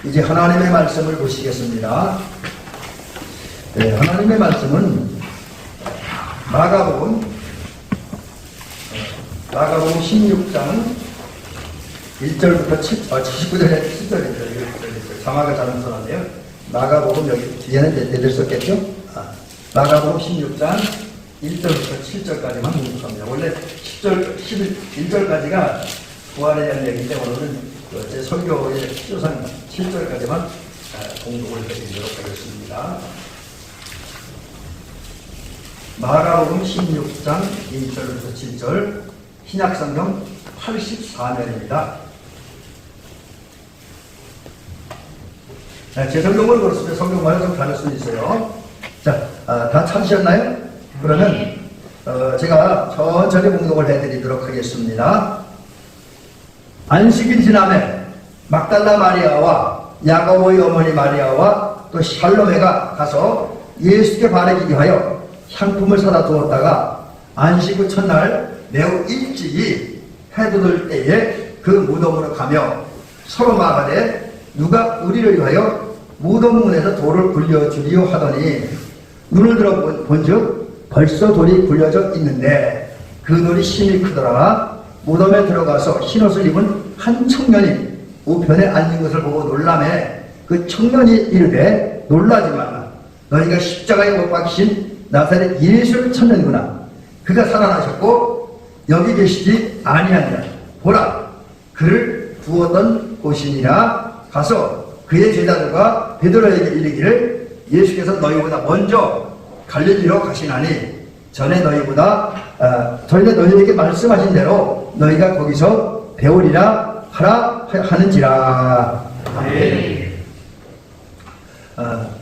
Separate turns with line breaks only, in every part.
이제 하나님의 말씀을 보시겠습니다. 네, 하나님의 말씀은 마가복음 16장 1절부터 79절에 7절입니다. 자막을 잘못 써놨네요. 마가복음 여기 뒤에는 애들 썼겠죠? 마가복음 16장 1절부터 7절까지만 공부합니다. 원래 10절, 11절까지가 부활에 대한 얘기인데 오늘은 제 설교의 필요상 7절까지만 공독을 해드리도록 하겠습니다. 마가복음 16장 1절부터 7절 신약성경 84면입니다. 제 성경을 그렇습니다. 성경과는 좀 다를 수 있어요. 자, 다 찾으셨나요? 그러면 제가 천천히 공독을 해드리도록 하겠습니다. 안식일이 지나매 막달라 마리아와 야고보의 어머니 마리아와 또 살로메가 가서 예수께 바르기 위하여 향품을 사다 두었다가 안식 후 첫날 매우 일찍이 해돋을 때에 그 무덤으로 가며 서로 말하되 누가 우리를 위하여 무덤 문에서 돌을 굴려주리요 하더니 눈을 들어 본즉 벌써 돌이 굴려져 있는데 그 돌이 심히 크더라. 무덤에 들어가서 흰옷을 입은 한 청년이 우편에 앉은 것을 보고 놀라매 그 청년이 이르되 놀라지 말라. 너희가 십자가에 못 박히신 나사렛 예수를 찾는구나. 그가 살아나셨고 여기 계시지 아니하니라. 보라, 그를 두었던 곳이니라. 가서 그의 제자들과 베드로에게 이르기를 예수께서 너희보다 먼저 갈릴리로 가시나니 전에 너희에게 말씀하신 대로 너희가 거기서 배우리라 하라 하는지라. 네.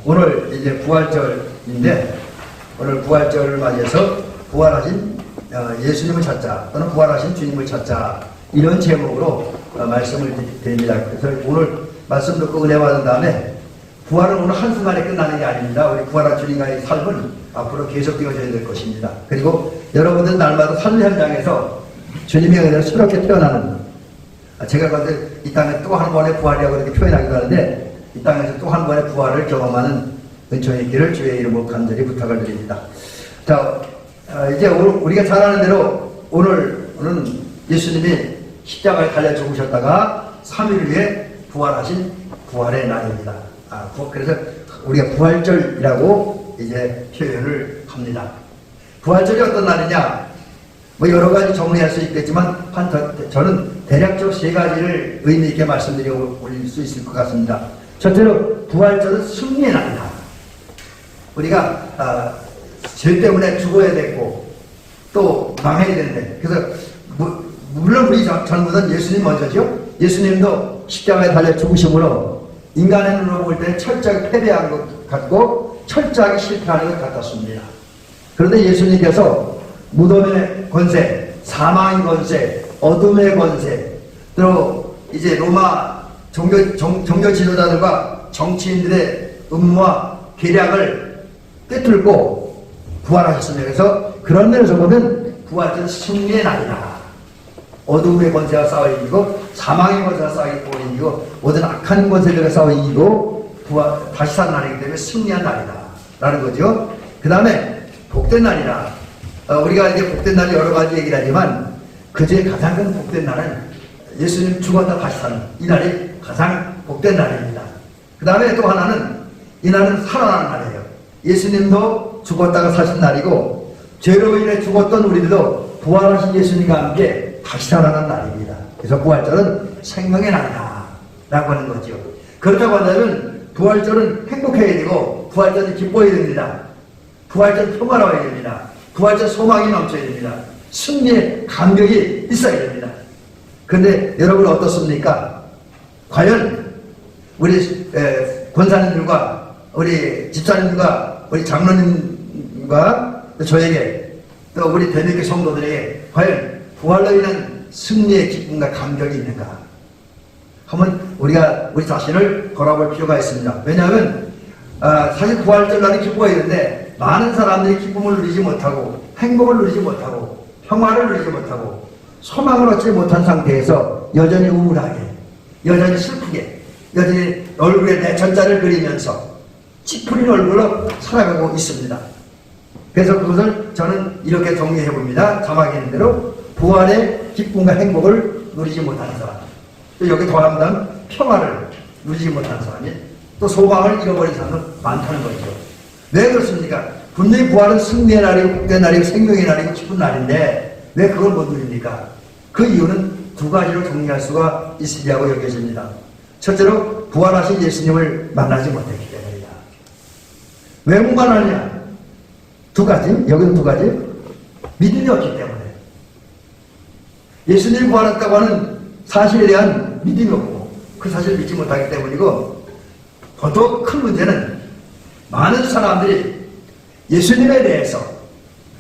오늘 이제 부활절인데 오늘 부활절을 맞이해서 부활하신 예수님을 찾자 또는 부활하신 주님을 찾자 이런 제목으로 말씀을 드립니다. 그래서 오늘 말씀 듣고 은혜 받은 다음에 부활은 오늘 한순간에 끝나는 게 아닙니다. 우리 부활한 주님과의 삶은 앞으로 계속 되어져야 될 것입니다. 그리고 여러분들 날마다 삶 현장에서 주님의 은혜로 새롭게 태어나는, 제가 봤을 때 이 땅에 또 한 번의 부활이라고 이렇게 표현하기도 하는데 이 땅에서 또 한 번의 부활을 경험하는 은총이 있기를 주의 이름으로 간절히 부탁을 드립니다. 자, 이제 우리가 잘 아는 대로 오늘은 예수님이 십자가에 달려 죽으셨다가 3일 후에 부활하신 부활의 날입니다. 그래서 우리가 부활절이라고 이제 표현을 합니다. 부활절이 어떤 날이냐? 뭐 여러 가지 정리할 수 있겠지만 저는 대략적으로 3가지를 의미 있게 말씀드리고 올릴 수 있을 것 같습니다. 첫째로 부활절은 승리의 날이다. 우리가 죄 때문에 죽어야 됐고 또 망해야 되는데, 그래서 물론 우리 전부는 예수님 먼저죠. 예수님도 십자가에 달려 죽으심으로 인간의 눈으로 볼 때 철저하게 패배한 것 같고 철저하게 실패하는 것 같았습니다. 그런데 예수님께서 무덤의 권세, 사망의 권세, 어둠의 권세, 또 이제 로마 종교 지도자들과 정치인들의 음모와 계략을 꿰뚫고 부활하셨습니다. 그래서 그런 면에서 보면 부활절은 승리의 날이다. 어둠의 권세와 싸워 이기고 사망의 권세와 싸워 이기고 모든 악한 권세들과 싸워 이기고 다시 산 날이기 때문에 승리한 날이다 라는 거죠. 그 다음에 복된 날이다. 우리가 이제 복된 날이 여러 가지 얘기를 하지만 그중에 가장 큰 복된 날은 예수님 죽었다 다시 사는 이 날이 가장 복된 날입니다. 그 다음에 또 하나는 이 날은 살아나는 날이에요. 예수님도 죽었다가 사신 날이고 죄로 인해 죽었던 우리들도 부활하신 예수님과 함께 다시 살아난 날입니다. 그래서 부활절은 생명의 날이다 라고 하는 거죠. 그렇다고 한다면 부활절은 행복해야 되고 부활절은 기뻐야 됩니다. 부활절은 평화로워야 됩니다. 부활절 소망이 넘쳐야 됩니다. 승리의 감격이 있어야 됩니다. 그런데 여러분 어떻습니까? 과연 우리 권사님들과 우리 집사님들과 우리 장로님과 저에게 또 우리 대명교 성도들에게 과연 부활로 인한 승리의 기쁨과 감격이 있는가? 한번 우리가 우리 자신을 돌아볼 필요가 있습니다. 왜냐하면 사실 부활절 날은 기뻐야 되는데 많은 사람들이 기쁨을 누리지 못하고 행복을 누리지 못하고 평화를 누리지 못하고 소망을 얻지 못한 상태에서 여전히 우울하게, 여전히 슬프게, 여전히 얼굴에 내천자를 그리면서 찌푸린 얼굴로 살아가고 있습니다. 그래서 그것을 저는 이렇게 정리해 봅니다. 자막에 있는 대로 부활의 기쁨과 행복을 누리지 못하는 사람, 또 여기 더한다면 평화를 누리지 못하는 사람이, 또 소망을 잃어버린 사람은 많다는 거죠. 왜 그렇습니까? 분명히 부활은 승리의 날이고 복된 날이고 생명의 날이고 기쁜 날인데 왜 그걸 못 누립니까? 그 이유는 두 가지로 정리할 수가 있으리라고 여겨집니다. 첫째로 부활하신 예수님을 만나지 못했기 때문이다. 왜 못 만나느냐? 두 가지, 여기는 두 가지. 믿음이 없기 때문에. 예수님이 부활했다고 하는 사실에 대한 믿음이 없고 그 사실을 믿지 못하기 때문이고, 더 큰 문제는 많은 사람들이 예수님에 대해서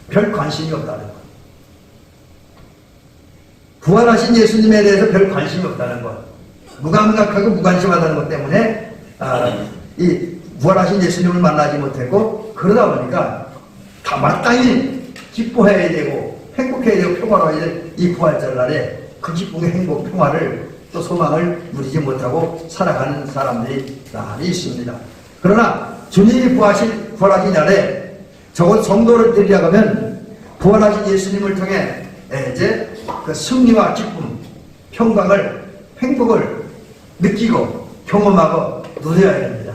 별 관심이 없다는 것. 부활하신 예수님에 대해서 별 관심이 없다는 것. 무감각하고 무관심하다는 것 때문에 이 부활하신 예수님을 만나지 못했고, 그러다 보니까 다 마땅히 기뻐해야 되고 행복해야 되고 평화로워야 될 이 부활절 날에 그 기쁨의 행복, 평화를 또 소망을 누리지 못하고 살아가는 사람들이 많이 있습니다. 그러나 주님이 부활하신 날에 적어도 성도를 드리려고 하면 부활하신 예수님을 통해 이제 그 승리와 기쁨, 평강을, 행복을 느끼고 경험하고 누려야 됩니다.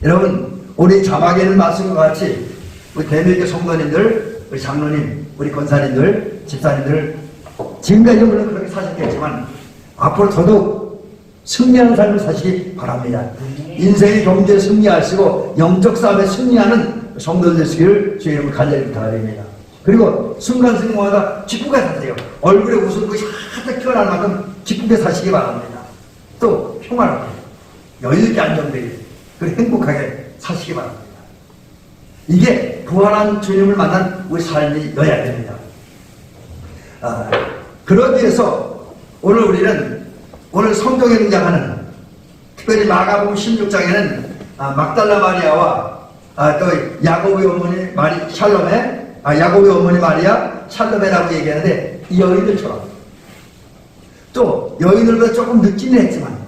여러분, 우리 자막에는 말씀과 같이 우리 대명교 성도님들, 우리 장로님, 우리 권사님들, 집사님들 지금까지 물론 그렇게 사셨겠지만 앞으로 더더욱 승리하는 삶을 사시기 바랍니다. 인생의 경제에 승리하시고 영적 싸움에 승리하는 성도들 되시기를 주의 이름으로 간절히 부탁드립니다. 그리고 순간순간마다 기쁘게 사세요. 얼굴에 웃음이 샤득 튀어나올 만큼 기쁘게 사시기 바랍니다. 또 평화롭게, 여유있게 안정되게, 그리고 행복하게 사시기 바랍니다. 이게 부활한 주님을 만난 우리 삶이어야 됩니다. 그러기 위해서 오늘 성경에 등장하는, 특별히 마가복음 16장에는 막달라 마리아와 또 야곱의 어머니 야곱의 어머니 마리아 샬롬에라고 얘기하는데, 이 여인들처럼 또 여인들보다 조금 늦기는 했지만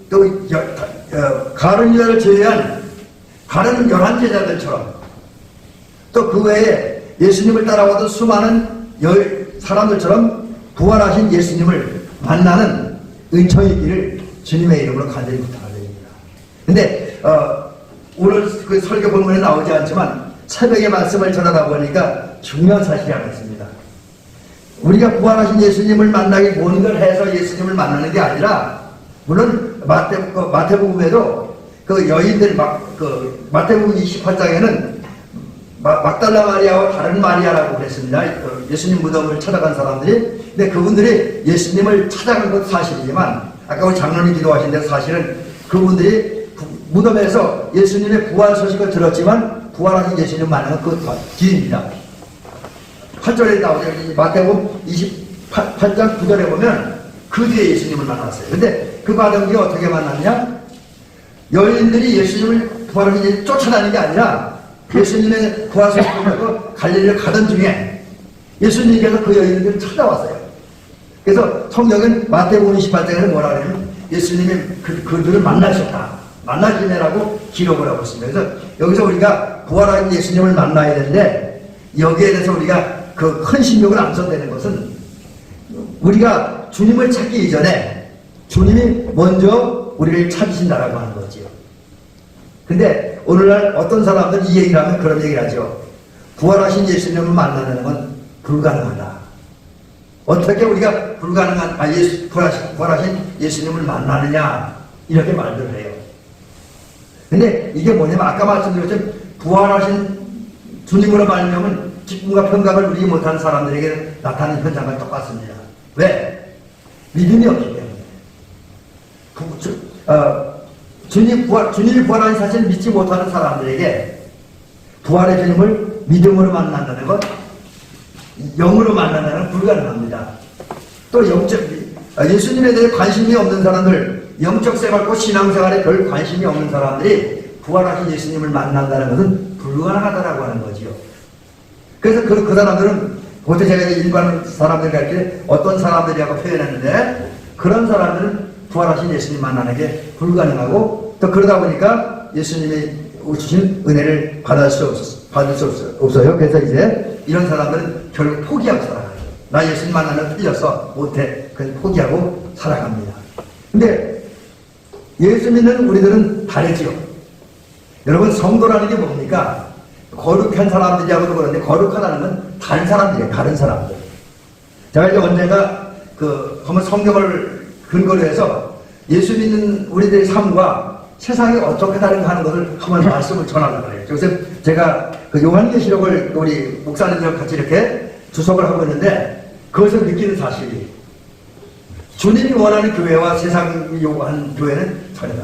또 가룟 유다를 제외한 다른 11제자들처럼 또 그 외에 예수님을 따라오던 수많은 사람들처럼 부활하신 예수님을 만나는 은총이 있기를 주님의 이름으로 간절히 부탁드립니다. 근데 오늘 그 설교 본문에 나오지 않지만 새벽의 말씀을 전하다 보니까 중요한 사실이 하나 있습니다. 우리가 부활하신 예수님을 만나기 뭔가를 해서 예수님을 만나는 게 아니라, 물론 마태복음에도 그 여인들 마태복음 28장에는 막달라 마리아와 다른 마리아라고 그랬습니다. 예수님 무덤을 찾아간 사람들이. 근데 그분들이 예수님을 찾아간 것도 사실이지만, 아까 우리 장로님 기도하신 대로 사실은 그분들이 무덤에서 예수님의 부활 소식을 들었지만 부활하신 예수님 만나는 그 뒤입니다. 8절에 나오죠. 마태복음 28장 9절에 보면 그 뒤에 예수님을 만났어요. 근데 그 과정이 어떻게 만났냐? 여인들이 예수님을 부활하신 예수님을 쫓아다니는 게 아니라 예수님의 부활 소식을 듣고 갈릴리를 가던 중에 예수님께서 그 여인들을 찾아왔어요. 그래서 성경은 마태복음 28장에는 뭐라 그러냐면 예수님이 그들을 만나셨다, 만나시네라고 기록을 하고 있습니다. 그래서 여기서 우리가 부활하신 예수님을 만나야 되는데, 여기에 대해서 우리가 그 큰 신경을 안 써야 되는 것은, 우리가 주님을 찾기 이전에 주님이 먼저 우리를 찾으신다라고 하는 거지요. 근데 오늘날 어떤 사람들은 이 얘기를 하면 그런 얘기를 하죠. 부활하신 예수님을 만나는 건 불가능하다. 어떻게 우리가 부활하신 예수님을 만나느냐, 이렇게 말들 해요. 근데 이게 뭐냐면 아까 말씀드렸지만 부활하신 주님으로 말미암은 기쁨과 평강을 누리지 못하는 사람들에게 나타나는 현상과 똑같습니다. 왜? 믿음이 없기 때문에. 주님이 부활하신 사실을 믿지 못하는 사람들에게 부활의 주님을 믿음으로 만난다는 것, 영으로 만난다는 건 불가능합니다. 또 예수님에 대해 관심이 없는 사람들, 영적 생활과 신앙생활에 별 관심이 없는 사람들이 부활하신 예수님을 만난다는 것은 불가능하다라고 하는 거지요. 그래서 그 사람들은, 그때 제가 일반 사람들 갈 때 어떤 사람들이라고 표현했는데, 그런 사람들은 부활하신 예수님 만나는 게 불가능하고 또 그러다 보니까 예수님이 주신 은혜를 받을 수 없어요. 그래서 이제 이런 사람들은 결국 포기하고 살아가요. 나 예수님 만나면 틀렸어. 못해. 그래서 포기하고 살아갑니다. 근데 예수 믿는 우리들은 다르지요. 여러분 성도라는 게 뭡니까? 거룩한 사람들이라고도 그러는데 거룩하다는 건 다른 사람들이에요. 다른 사람들. 제가 이제 언젠가 한번 성경을 근거로 해서 예수 믿는 우리들의 삶과 세상이 어떻게 다른가 하는 것을 한번 말씀을 전하려고 해요. 그래서 제가 요한계시록을 우리 목사님들과 같이 이렇게 주석을 하고 있는데 그것을 느끼는 사실이 주님이 원하는 교회와 세상이 요구하는 교회는 전혀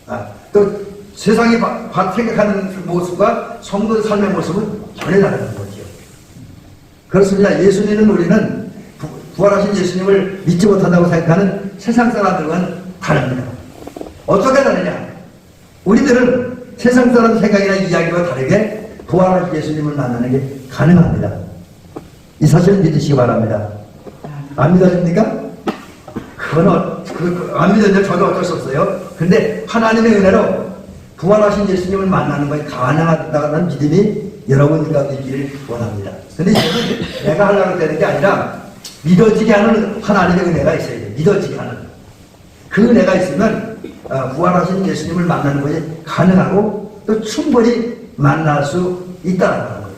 다르다. 또 세상이 생각하는 모습과 성도의 삶의 모습은 전혀 다른 거죠. 그렇습니다. 예수 믿는 우리는 부활하신 예수님을 믿지 못한다고 생각하는 세상 사람들과는 다릅니다. 어떻게 다르냐? 우리들은 세상 사람 생각이나 이야기와 다르게 부활하신 예수님을 만나는 게 가능합니다. 이 사실을 믿으시기 바랍니다. 안 믿어집니까? 안 믿으면 저도 어쩔 수 없어요. 근데 하나님의 은혜로 부활하신 예수님을 만나는 것이 가능하다는 믿음이 여러분과 있기를 원합니다. 근데 이거는 내가 하려고 되는 게 아니라 믿어지게 하는 하나님의 은혜가 있어야 돼요. 믿어지게 하는. 그 은혜가 있으면 부활하신 예수님을 만나는 것이 가능하고 또 충분히 만날 수 있다는 거죠.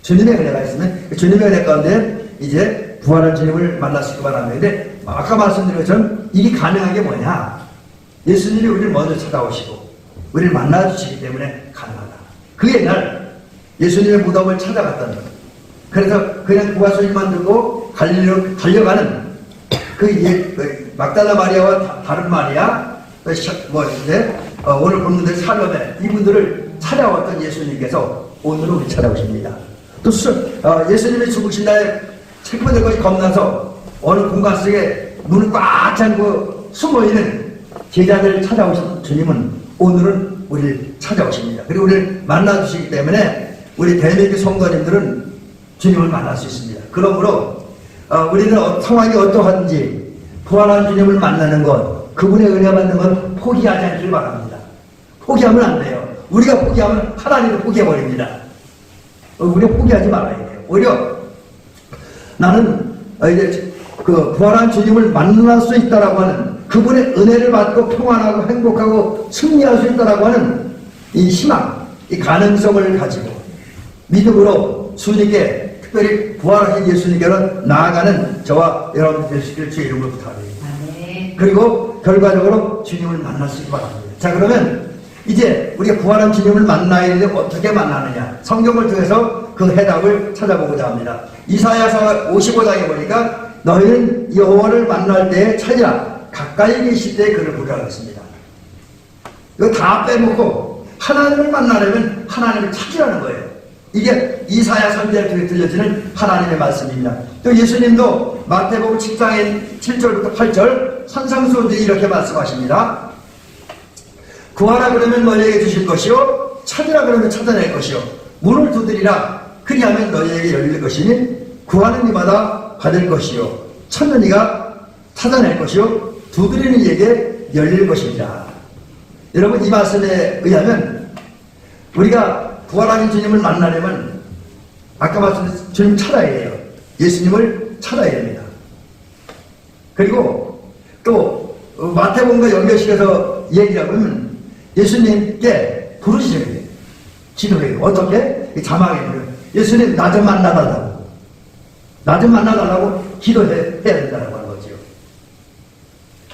주님의 은혜가 있으면 주님의 은혜 가운데 이제 부활한 주님을 만날 수 있기 바랍니다. 근데 아까 말씀드린 것처럼 일이 가능한 게 뭐냐? 예수님이 우리를 먼저 찾아오시고 우리를 만나주시기 때문에 가능하다. 그 옛날 예수님의 무덤을 찾아갔던 그래서 그냥 부활소식만 듣고 갈릴리로 달려가는 막달라 마리아와 다른 마리아 오늘 본문들 살롬에 이분들을 찾아왔던 예수님께서 오늘은 우리 찾아오십니다. 또 예수님이 죽으신 날 책임을 들고 겁나서 어느 공간 속에 문을 꽉 잠고 숨어있는 제자들을 찾아오신 주님은 오늘은 우리를 찾아오십니다. 그리고 우리를 만나주시기 때문에 우리 대한민국 성도님들은 주님을 만날 수 있습니다. 그러므로 우리는 상황이 어떠한지 부활한 주님을 만나는 것, 그분의 은혜 받는 것 포기하지 않기를 바랍니다. 포기하면 안 돼요. 우리가 포기하면 하나님을 포기해버립니다. 우리가 포기하지 말아야 돼요. 오히려 나는 이제 부활한 주님을 만날 수 있다라고 하는 그분의 은혜를 받고 평안하고 행복하고 승리할 수 있다라고 하는 이 희망, 이 가능성을 가지고 믿음으로 주님께 특별히 부활하신 예수님께로 나아가는 저와 여러분들 되시길 주의 이름으로 부탁드립니다. 그리고 결과적으로 주님을 만날 수 있기 바랍니다. 자, 그러면 이제 우리가 부활한 주님을 만나야 되는데 어떻게 만나느냐? 성경을 통해서 그 해답을 찾아보고자 합니다. 이사야서 55장에 보니까 너희는 여호와를 만날 때에 찾으라. 가까이 계실 때 그를 보라 했습니다. 이거 다 빼먹고 하나님을 만나려면 하나님을 찾으라는 거예요. 이게 이사야 선지자를 통해 들려지는 하나님의 말씀입니다. 또 예수님도 마태복음 10장의 7절부터 8절 산상수훈들이 이렇게 말씀하십니다. 구하라 그러면 너희에게 주실 것이요 찾으라 그러면 찾아낼 것이요 문을 두드리라 그리하면 너희에게 열릴 것이니 구하는 이마다 받을 것이요 찾는 이가 찾아낼 것이요 두드리는 이에게 열릴 것입니다. 여러분 이 말씀에 의하면 우리가 부활하신 주님을 만나려면 아까 말씀드린 주님 찾아야 돼요. 예수님을 찾아야 됩니다. 그리고 또 마태복음과 연결시켜서 얘기하면 예수님께 부르시죠. 기도해요. 어떻게? 자막에 예수님 나 좀 만나달라고. 나 좀 만나달라고 기도해야 된다고 하는 거죠.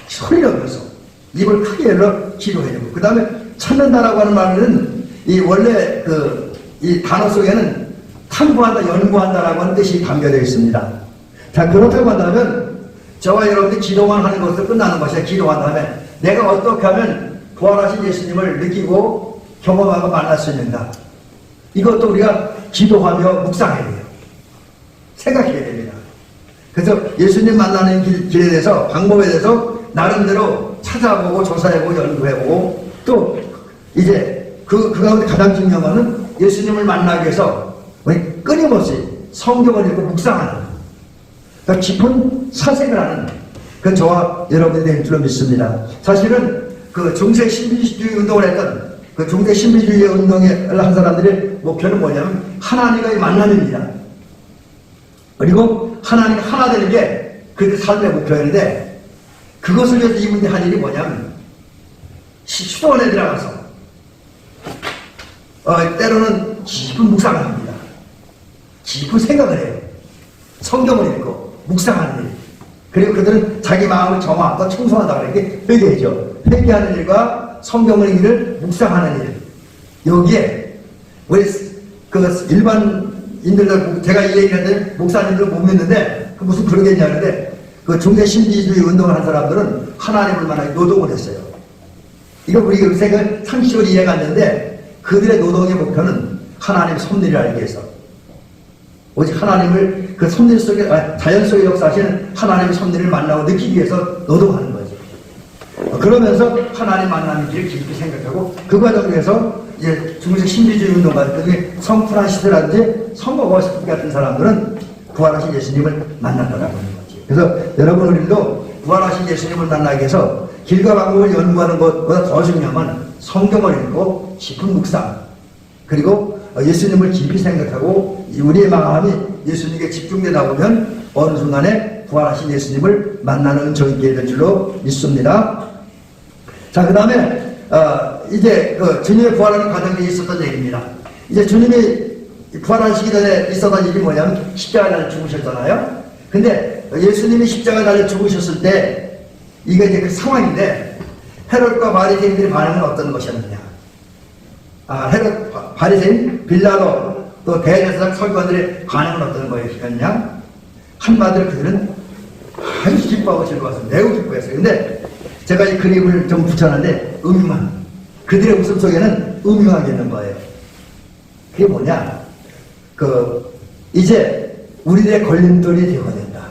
소리를 내서 입을 크게 열어 기도해야 되고 그 다음에 찾는다라고 하는 말은 이 원래 이 단어 속에는 탐구한다, 연구한다라고 하는 뜻이 담겨져 있습니다. 자, 그렇다고 한다면 저와 여러분들이 기도만 하는 것으로 끝나는 것이야. 기도한 다음에 내가 어떻게 하면 부활하신 예수님을 느끼고 경험하고 만날 수 있는가? 이것도 우리가 기도하며 묵상해야 돼요. 생각해야 됩니다. 그래서 예수님 만나는 길에 대해서 방법에 대해서 나름대로 찾아보고 조사해보고 연구해보고 또 이제 그 가운데 가장 중요한 것은 예수님을 만나기 위해서 끊임없이 성경을 읽고 묵상하는 그러니까 깊은 사색을 하는 그건 저와 여러분이 될 줄로 믿습니다. 사실은 그 중세 신비주의 운동을 했던 그 중세 신비주의 운동을 한 사람들의 목표는 뭐냐면 하나님과의 만남입니다. 그리고 하나님 하나 되는 게 그들 삶의 목표였는데, 그것을 위해서 이분들이 한 일이 뭐냐면 수도원에 들어가서 때로는 깊은 묵상을 합니다. 깊은 생각을 해요. 성경을 읽고 묵상하는 일. 그리고 그들은 자기 마음을 정화하고 청소한다고 이렇게 회개하죠. 회개하는 일과 성경을 읽기를 묵상하는 일. 여기에 우리 그 일반인들도 제가 이 얘기를 했는데 목사님들은 못 믿는데 그 무슨 그런 게 있냐는데, 그 중세 신비주의 운동을 한 사람들은 하나님을 만나게 노동을 했어요. 이거 우리 요새가 상식으로 이해가 안 되는데, 그들의 노동의 목표는 하나님의 섭리를 알기 위해서, 오직 하나님을 그 섭리 속에, 자연 속에 역사하시는 하나님의 섭리를 만나고 느끼기 위해서 노동하는 거죠. 그러면서 하나님 만나는 길을 깊이 생각하고, 그 과정에서 이제 중세 신비주의 운동가, 그중에 성 프란시스라든지 성 어거스틴 같은 사람들은 부활하신 예수님을 만난다라고 하는 거지. 그래서 여러분 우리도 부활하신 예수님을 만나기 위해서 길과 방법을 연구하는 것보다 더 중요한 건 성경을 읽고 깊은 묵상, 그리고 예수님을 깊이 생각하고 우리의 마음이 예수님께 집중되다 보면 어느 순간에 부활하신 예수님을 만나는 은총이 있게 될 줄로 믿습니다. 자, 그 다음에 이제 그 주님의 부활하는 과정에 있었던 얘기입니다. 이제 주님이 부활하시기 전에 있었던 일이 뭐냐면 십자가에 달려 죽으셨잖아요. 근데 예수님이 십자가에 달려 죽으셨을 때 이게 이제 그 상황인데, 헤롯과 바리새인들의 반응은 어떤 것이었느냐? 헤롯, 바리새인, 빌라도, 또 대제사장 서기관들의 반응은 어떤 것이었냐? 한마디로 그들은 아주 기뻐하고 즐거웠어요. 매우 기뻐했어요. 근데 제가 이 그림을 좀 붙여놨는데 음흉한, 그들의 웃음 속에는 음흉하게 있는 거예요. 그게 뭐냐? 이제 우리들의 걸림돌이 되어야 된다.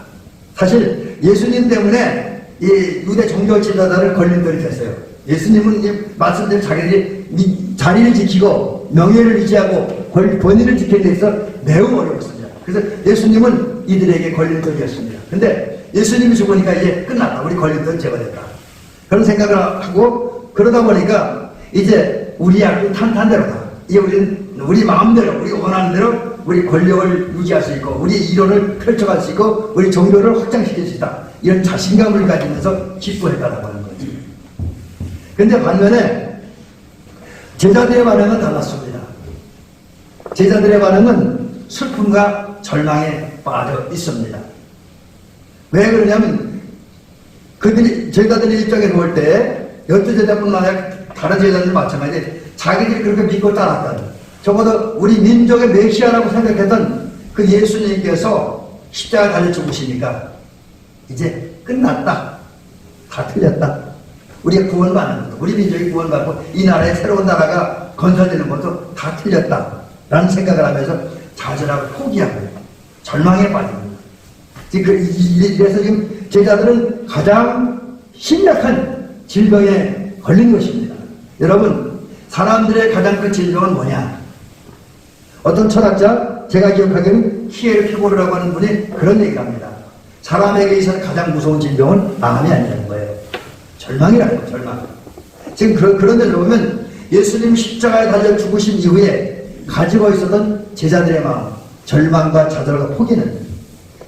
사실 예수님 때문에 이 유대 종교 지도자들은 걸림돌이 됐어요. 예수님은 이제 말씀대로 자기들이 자리를 지키고 명예를 유지하고 본인을 지키는 데 있어서 매우 어려웠습니다. 그래서 예수님은 이들에게 걸림돌이었습니다. 근데 예수님이 죽으니까 이제 끝났다. 우리 걸림돌 제거됐다. 그런 생각을 하고, 그러다 보니까 이제 우리 약은 탄탄대로다. 이제 우리 마음대로, 우리 원하는 대로 우리 권력을 유지할 수 있고, 우리 이론을 펼쳐갈 수 있고, 우리 종교를 확장시킬 수 있다. 이런 자신감을 가지면서 기뻐했다라고 하는 거지. 근데 반면에 제자들의 반응은 달랐습니다. 제자들의 반응은 슬픔과 절망에 빠져 있습니다. 왜 그러냐면 제자들의 입장에서 볼 때 12제자뿐만 아니라 다른 제자들 마찬가지, 자기들이 그렇게 믿고 따랐던, 적어도 우리 민족의 메시아라고 생각했던 그 예수님께서 십자가에 달려 죽으시니까 이제 끝났다. 다 틀렸다. 우리가 구원받는 것도, 우리 민족이 구원받고 이 나라의 새로운 나라가 건설되는 것도 다 틀렸다 라는 생각을 하면서 좌절하고 포기하고 절망에 빠집니다. 그래서 지금 제자들은 가장 심각한 질병에 걸린 것입니다. 여러분, 사람들의 가장 큰 질병은 뭐냐? 어떤 철학자, 제가 기억하기에는 히에르 피고르라고 하는 분이 그런 얘기를 합니다. 사람에게 있어서 가장 무서운 질병은 암이 아니라는 거예요. 절망이라는 거예요. 절망. 지금 그런 데를 보면 예수님 십자가에 달려 죽으신 이후에 가지고 있었던 제자들의 마음, 절망과 좌절과 포기는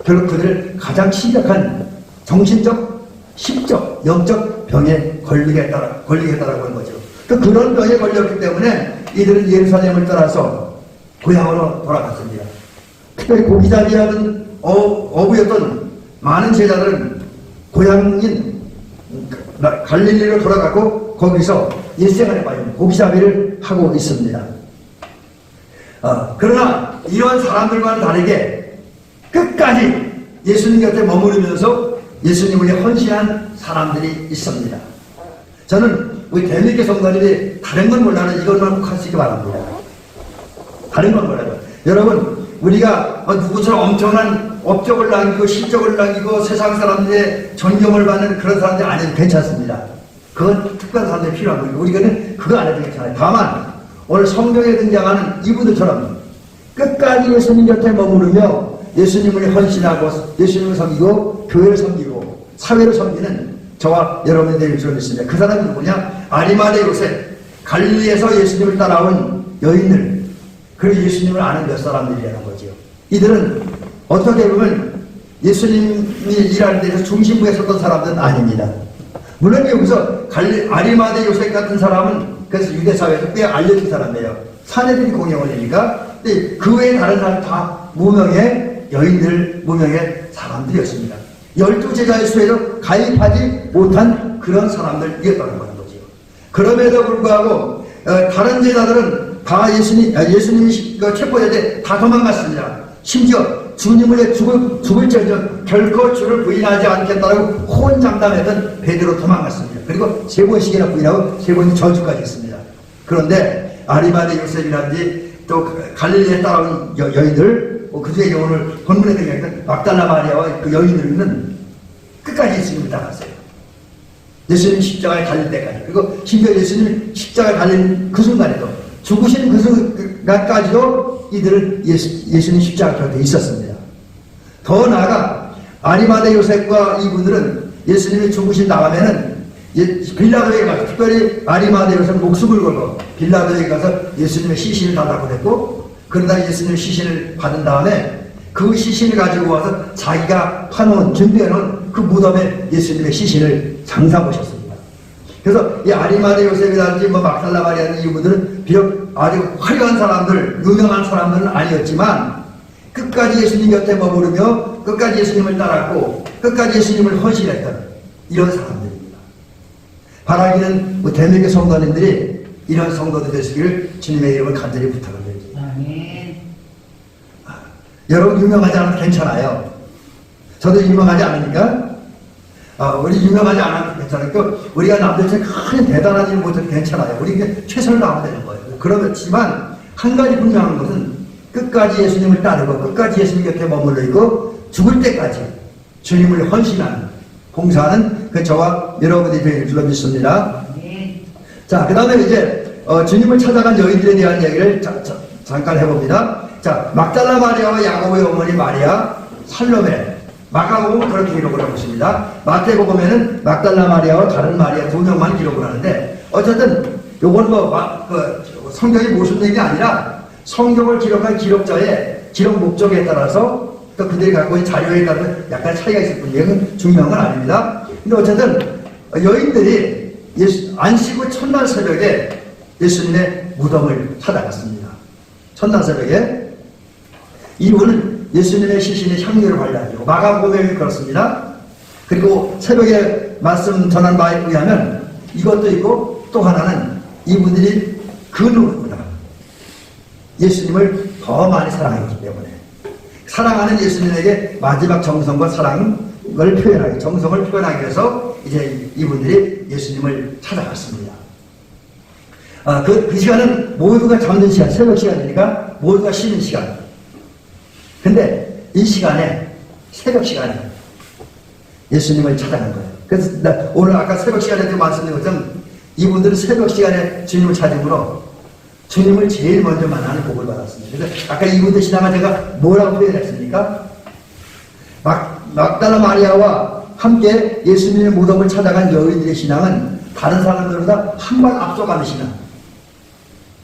결국 그들을 가장 심각한 정신적, 심적, 영적 병에 걸리겠다라고 하는 거죠. 또 그런 병에 걸렸기 때문에 이들은 예루살렘을 떠나서 고향으로 돌아갔습니다. 특별히 고기잡이라는 어부였던 많은 제자들은 고향인 갈릴리로 돌아가고 거기서 일생활에 빠진 고기잡이를 하고 있습니다. 그러나 이러한 사람들과는 다르게 끝까지 예수님 곁에 머무르면서 예수님을 위해 헌신한 사람들이 있습니다. 저는 우리 대미교 성도들이 다른 건 몰라도 이것만 꼭 하시기 바랍니다. 다른 건 몰라도. 여러분, 우리가 누구처럼 엄청난 업적을 남기고 실적을 남기고 세상 사람들의 존경을 받는 그런 사람들이 아니어도 괜찮습니다. 그건 특별한 사람들이 필요한 거예요. 우리는 그거 안 해도 괜찮아요. 다만 오늘 성경에 등장하는 이분들처럼 끝까지 예수님 곁에 머무르며 예수님을 헌신하고 예수님을 섬기고 교회를 섬기고 사회로 섬기는 저와 여러분들의 일을 있습니다. 그 사람이 누구냐? 아리마대 요셉, 갈릴리에서 예수님을 따라온 여인들, 그리고 예수님을 아는 몇 사람들이라는 거죠. 이들은 어떻게 보면 예수님이 일하는 데서 중심부에 섰던 사람들은 아닙니다. 물론 여기서 아리마대 요셉 같은 사람은 그래서 유대 사회에서 꽤 알려진 사람이에요. 사내들이 공경을 내니까. 근데 그 외에 다른 사람 다 무명의 여인들, 무명의 사람들이었습니다. 12제자의 수에도 가입하지 못한 그런 사람들이었다는 거죠. 그럼에도 불구하고 다른 제자들은 다 예수님이 체포될 때 다 도망갔습니다. 심지어 주님을 죽을지언정 결코 주를 부인하지 않겠다라고 호언장담했던 베드로 도망갔습니다. 그리고 3번씩이나 부인하고 3번이 저주까지 했습니다. 그런데 아리마대 요셉이라든지 또 갈릴리에 따라온 여인들, 그 중에 오늘 본문에 등장했던 막달라 마리아와 그 여인들은 끝까지 예수님을 따랐어요. 예수님 십자가에 달릴 때까지. 그리고 심지어 예수님 십자가에 달린 그 순간에도, 죽으신 그 순간까지도 이들은 예수님 십자가 곁에 있었습니다. 더 나아가 아리마대 요셉과 이분들은 예수님이 죽으신 다음에는 빌라도에 가서, 특별히 아리마대 요셉은 목숨을 걸고 빌라도에 가서 예수님의 시신을 달라고 했고, 그러다 예수님의 시신을 받은 다음에 그 시신을 가지고 와서 자기가 파놓은, 준비해놓은 그 무덤에 예수님의 시신을 장사 보셨습니다. 그래서 이 아리마대 요셉이라든지 막달라 마리아라든지 이분들은 비록 아주 화려한 사람들, 유명한 사람들은 아니었지만 끝까지 예수님 곁에 머무르며 끝까지 예수님을 따랐고 끝까지 예수님을 헌신했던 이런 사람들입니다. 바라기는 대명의 성도님들이 이런 성도들 되시기를 주님의 이름을 간절히 부탁을 드립니다. 아멘. 여러분 유명하지 않아도 괜찮아요. 저도 유명하지 않으니까 우리 유명하지 않아도 괜찮아요. 우리가 남들처럼 큰 대단한 일 못해도 괜찮아요. 우리 그냥 최선을 다하면 되는 거예요. 그렇지만 한 가지 분명한 것은 끝까지 예수님을 따르고 끝까지 예수님 곁에 머물러 있고 죽을 때까지 주님을 헌신하는, 봉사하는 그 저와 여러분들이 되길 줄로 믿습니다. 자, 그 다음에 이제 주님을 찾아간 여인들에 대한 얘기를 잠깐 해봅니다. 자, 막달라 마리아와 야고보의 어머니 마리아, 살로메, 마가복음은 그렇게 기록을 하고 있습니다. 마태복음에는 막달라 마리아와 다른 마리아 2명만 기록을 하는데, 어쨌든 요건 성경이 모순된 게 아니라 성경을 기록한 기록자의 기록 목적에 따라서 또 그들이 갖고 있는 자료에 따라서 약간 차이가 있을 뿐이에요. 그건 중요한 건 아닙니다. 근데 어쨌든 여인들이 안식 후 첫날 새벽에 예수님의 무덤을 찾아갔습니다. 첫날 새벽에. 이유는 예수님의 시신의 향유를 발라주고, 마가복음에 그렇습니다. 그리고 새벽에 말씀 전한 바에 의하면 이것도 있고, 또 하나는 이분들이 그 누구보다 예수님을 더 많이 사랑했기 때문에, 사랑하는 예수님에게 마지막 정성과 사랑을 표현하기, 정성을 표현하기 위해서 이제 이분들이 예수님을 찾아갔습니다. 그 시간은 모두가 잠든 시간, 새벽 시간이니까 모두가 쉬는 시간. 근데 이 시간에, 새벽 시간에 예수님을 찾아간 거예요. 그래서 오늘 아까 새벽 시간에도 말씀드린 것처럼 이분들은 새벽 시간에 주님을 찾음으로 주님을 제일 먼저 만나는 복을 받았습니다. 그래서 아까 이분들 신앙을 제가 뭐라고 표현했습니까? 막달라 마리아와 함께 예수님의 무덤을 찾아간 여인들의 신앙은 다른 사람들보다 한 발 앞서가는 신앙,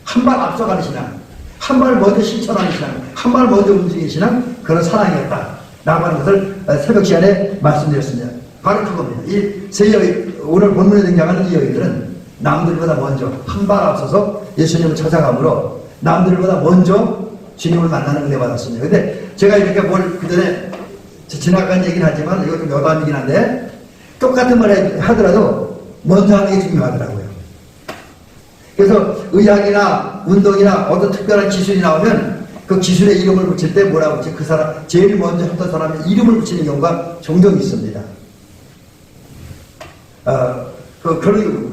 한 발 앞서가는 신앙, 한 발 먼저 실천하는 신앙, 한 발 먼저 움직이는 신앙, 그런 사랑이었다 라고 하는 것을 새벽 시간에 말씀드렸습니다. 바로 그겁니다. 이 세 여인, 오늘 본문에 등장하는 이 여인들은 남들보다 먼저 한 발 앞서서 예수님을 찾아가므로 남들보다 먼저 주님을 만나는 은혜 받았습니다. 근데 제가 이렇게 그 전에 지나간 얘기는 하지만 이것도 여담이긴 한데, 똑같은 말 하더라도 먼저 하는 게 중요하더라고요. 그래서 의학이나 운동이나 어떤 특별한 기술이 나오면 그 기술의 이름을 붙일 때 뭐라고 붙지? 그 사람, 제일 먼저 했던 사람의 이름을 붙이는 경우가 종종 있습니다.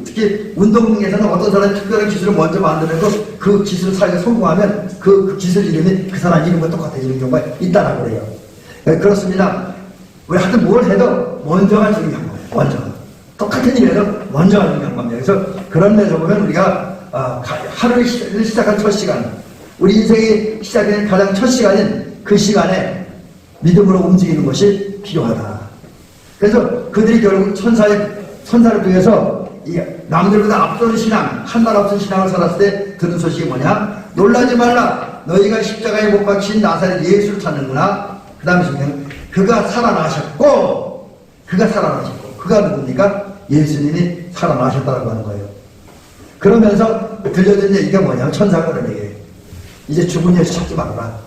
특히 운동에서는 어떤 사람이 특별한 기술을 먼저 만들어서 그 기술을 사용해 성공하면 그 기술 이름이 그 사람 이름과 똑같아지는 경우가 있다라고 그래요. 그렇습니다. 우리 하여튼 뭘 해도 먼저가 중요한 거예요. 먼저. 똑같은 일에도 먼저가 중요한 겁니다. 그래서 그런 면에서 보면 우리가 하루를 시작한 첫 시간, 우리 인생이 시작된 가장 첫 시간인 그 시간에 믿음으로 움직이는 것이 필요하다. 그래서 그들이 결국 천사를 통해서 남들보다 앞서는 신앙, 한 발 앞선 신앙을 살았을 때 들은 소식이 뭐냐? 놀라지 말라. 너희가 십자가에 못 박힌 나사렛 예수를 찾는구나. 그 다음에 중요한 그가 살아나셨고, 그가 누굽니까? 예수님이 살아나셨다고 하는 거예요. 그러면서 들려준 얘기가 뭐냐면 천사가 그런 얘기예요. 이제 죽은 예수 찾지 말라.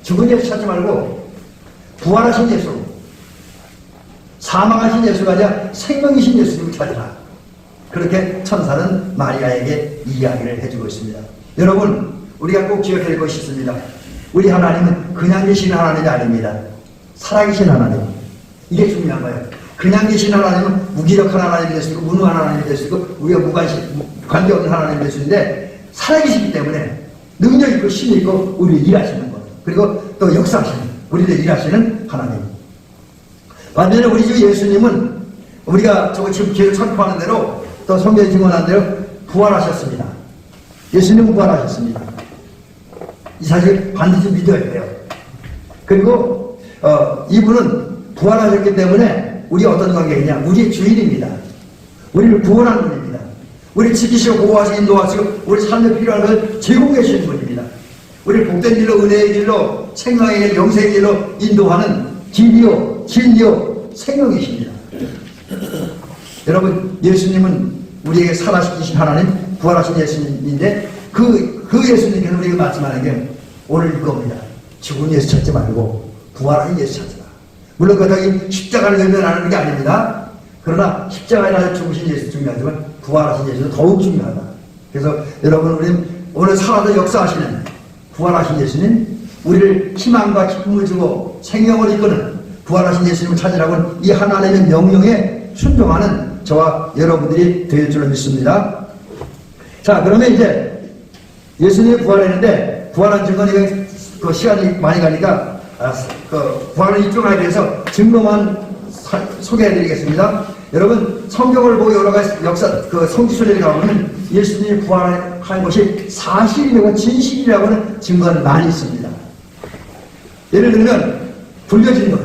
죽은 예수 찾지 말고 부활하신 예수, 사망하신 예수가 아니라 생명이신 예수님을 찾으라. 그렇게 천사는 마리아에게 이야기를 해주고 있습니다. 여러분, 우리가 꼭 기억해야 될 것이 있습니다. 우리 하나님은 그냥 계신 하나님이 아닙니다. 살아계신 하나님. 이게 중요한 거예요. 그냥 계신 하나님은 무기력한 하나님이 될 수 있고 무능한 하나님이 될 수 있고 우리가 관계없는 하나님이 될 수 있는데 살아계시기 때문에 능력 있고 힘이 있고 우리를 일하시는 거예요. 그리고 또 역사하시는, 우리를 일하시는 하나님. 반면에 우리 주 예수님은 우리가 지금 기회를 선포하는 대로 또 성경에 증언한 대로 부활하셨습니다. 예수님은 부활하셨습니다. 이 사실 반드시 믿어야 돼요. 그리고 이분은 부활하셨기 때문에 우리 어떤 관계이냐? 우리의 주인입니다. 우리를 구원하는 분입니다. 우리를 지키시고 보호하시고 인도하시고 우리 삶에 필요한 것을 제공해 주시는 분입니다. 우리를 복된 길로, 은혜의 길로, 생명의 길, 영생의 길로 인도하는 길이요, 진리요, 생명이십니다. 여러분, 예수님은 우리에게 살아계신 하나님, 부활하신 예수님인데 그 예수님께서 우리에게 말씀하는 게 오늘 이겁니다. 죽은 예수 찾지 말고 부활하신 예수 찾으라. 물론 그렇다고 십자가를 외면하는 게 아닙니다. 그러나 십자가에 죽으신 예수 중요하지만 부활하신 예수는 더욱 중요하다. 그래서 여러분, 우리는 오늘 살아도 역사하시는 부활하신 예수님, 우리를 희망과 기쁨을 주고 생명을 이끄는 부활하신 예수님을 찾으라고 이 하나님의 명령에 순종하는 저와 여러분들이 될 줄로 믿습니다. 자, 그러면 이제 예수님이 부활했는데 부활한 증거는 그 시간이 많이 가니까 부활을 입증하기 위해서 증거만 소개해드리겠습니다. 여러분, 성경을 보고 여러 가지 성지순례를 가보면 예수님이 부활한 것이 사실이라고 진실이라고는 증거는 많이 있습니다. 예를 들면 불려진 것,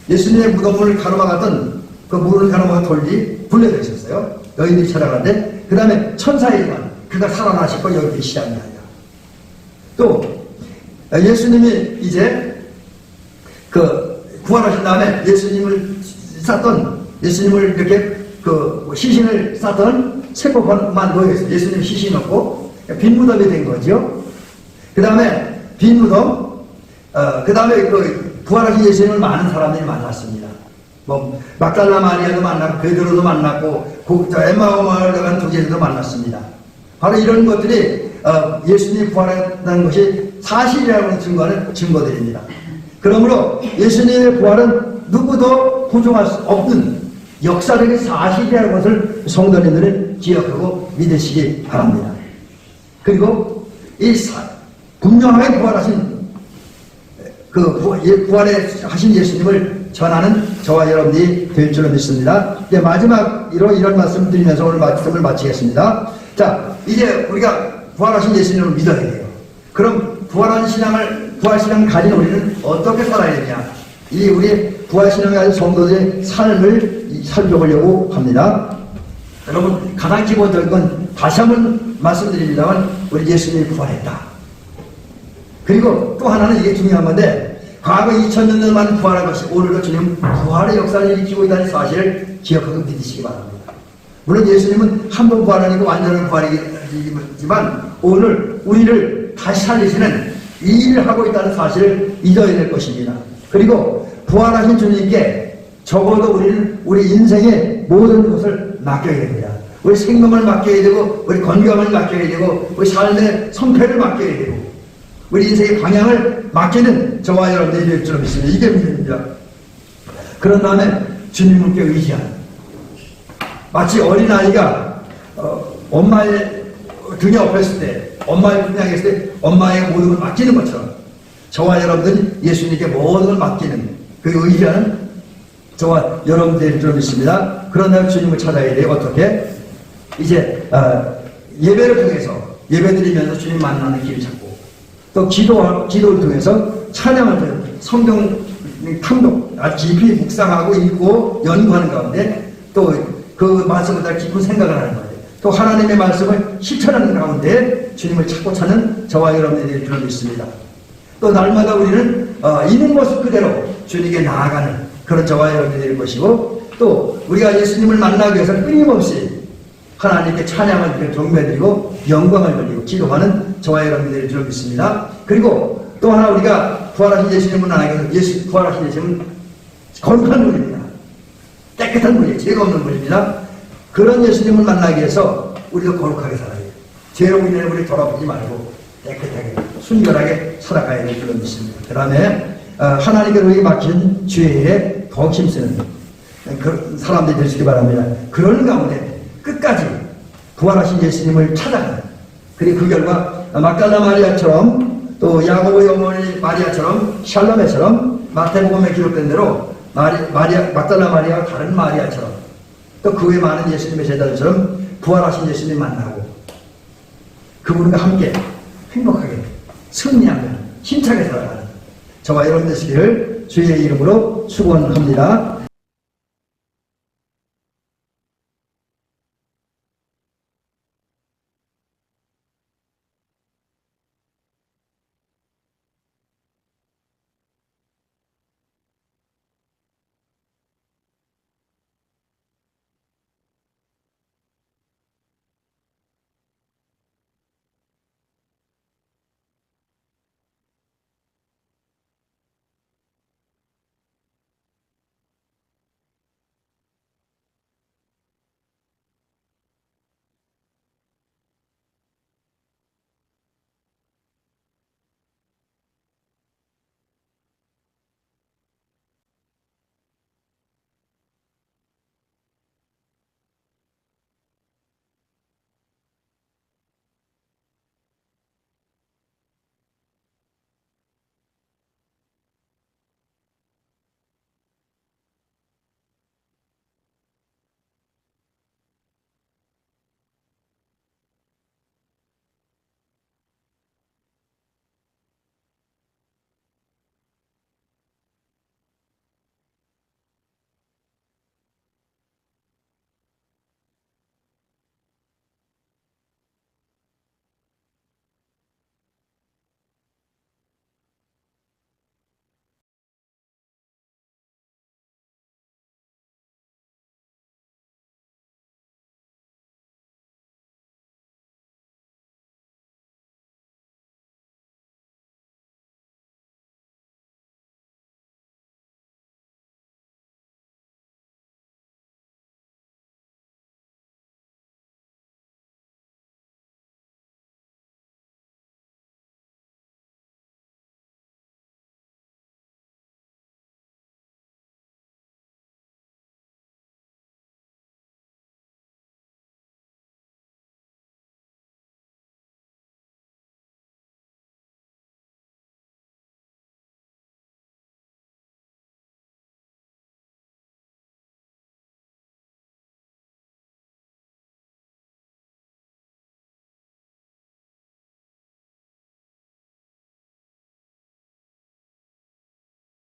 예수님의 무덤을 가로막았던 그 문을 가로막은 돌이 불려져 있었어요. 여인들이 찾아가는데, 그 다음에 천사의 관, 그가 살아나시고 여인들이 시작이 아니라. 또 예수님이 이제 부활하신 다음에 예수님을 이렇게 시신을 쌌던 세포만 놓여있어요. 예수님 시신 없고 빈 무덤이 된 거죠. 그 다음에 빈 무덤, 그 다음에 부활하신 예수님을 많은 사람들이 만났습니다. 막달라 마리아도 만났고 베드로도 만났고 엠마오 마을 간 두제도 만났습니다. 바로 이런 것들이 예수님이 부활했다는 것이 사실이라고 증거하는 증거들입니다. 그러므로 예수님의 부활은 누구도 부정할 수 없는 역사적인 사실이라는 것을 성도님들은 기억하고 믿으시기 바랍니다. 그리고 분명하게 부활하신 부활하신 예수님을 전하는 저와 여러분들이 될 줄로 믿습니다. 이제 마지막으로 이런 말씀 드리면서 오늘 말씀을 마치겠습니다. 자, 이제 우리가 부활하신 예수님을 믿어야 돼요. 그럼 부활신앙을 가진 우리는 어떻게 살아야 되냐? 우리 부활신앙을 가진 성도들의 삶을 살펴보려고 합니다. 여러분, 가장 기본적인 건 다시 한번 말씀드립니다만 우리 예수님이 부활했다. 그리고 또 하나는 이게 중요한 건데, 과거 2000년 동안 부활한 것이 오늘도 주님 부활의 역사를 일으키고 있다는 사실을 기억하고 믿으시기 바랍니다. 물론 예수님은 한 번 부활하니까 완전한 부활이지만 오늘 우리를 다시 살리시는 이 일을 하고 있다는 사실을 잊어야 될 것입니다. 그리고 부활하신 주님께 적어도 우리는 우리 인생의 모든 것을 맡겨야 됩니다. 우리 생명을 맡겨야 되고, 우리 건강을 맡겨야 되고, 우리 삶의 성패를 맡겨야 되고, 우리 인생의 방향을 맡기는 저와 여러분들이 될 줄 믿습니다. 이게 믿음입니다. 그런 다음에 주님께 의지하는, 마치 어린아이가 엄마의 등에 업혔을 때, 엄마의 분양에 있을 때 엄마의 모든 걸 맡기는 것처럼 저와 여러분들이 예수님께 모든 걸 맡기는 그 의지하는 저와 여러분들이 될 줄 믿습니다. 그러나 주님을 찾아야 돼요. 어떻게? 이제 예배를 통해서 예배드리면서 주님 만나는 길을 찾고, 또 기도를 통해서 찬양을 통해서 성경 탐독, 깊이 묵상하고 읽고 연구하는 가운데 또 그 말씀을 다 깊은 생각을 하는 거예요. 또 하나님의 말씀을 실천하는 가운데 주님을 찾고 찾는 저와 여러분들이 들어 있습니다. 또 날마다 우리는 있는 모습 그대로 주님께 나아가는 그런 저와 여러분들이 될 것이고, 또 우리가 예수님을 만나기 위해서 끊임없이 하나님께 찬양을 드리고 경배드리고 영광을 돌리고 기도하는 저와 여러분들이 들어 있습니다. 그리고 또 하나 우리가 부활하신 예수님을 만나기 위해서 부활하신 예수님은 거룩한 분입니다. 깨끗한 분이에요. 죄가 없는 분입니다. 그런 예수님을 만나기 위해서 우리도 거룩하게 살아야 돼요. 죄로 인해 우리 돌아보지 말고 깨끗하게 순결하게 살아가야 될 줄로 믿습니다. 그 다음에 하나님께로 우리에게 맡긴 죄에 더 힘쓰는 그 사람들이 되시기 바랍니다. 그런 가운데 끝까지 부활하신 예수님을 찾아가는, 그리고 그 결과 막달라 마리아처럼 또 야고보의 어머니 마리아처럼 샬롬에처럼 마태복음에 기록된 대로 막달라 마리아와 다른 마리아처럼 또 그 외 많은 예수님의 제자들처럼 부활하신 예수님 만나고 그분과 함께 행복하게 승리하며 힘차게 살아가는 저와 여러분 되시기를 주의 이름으로 축원합니다.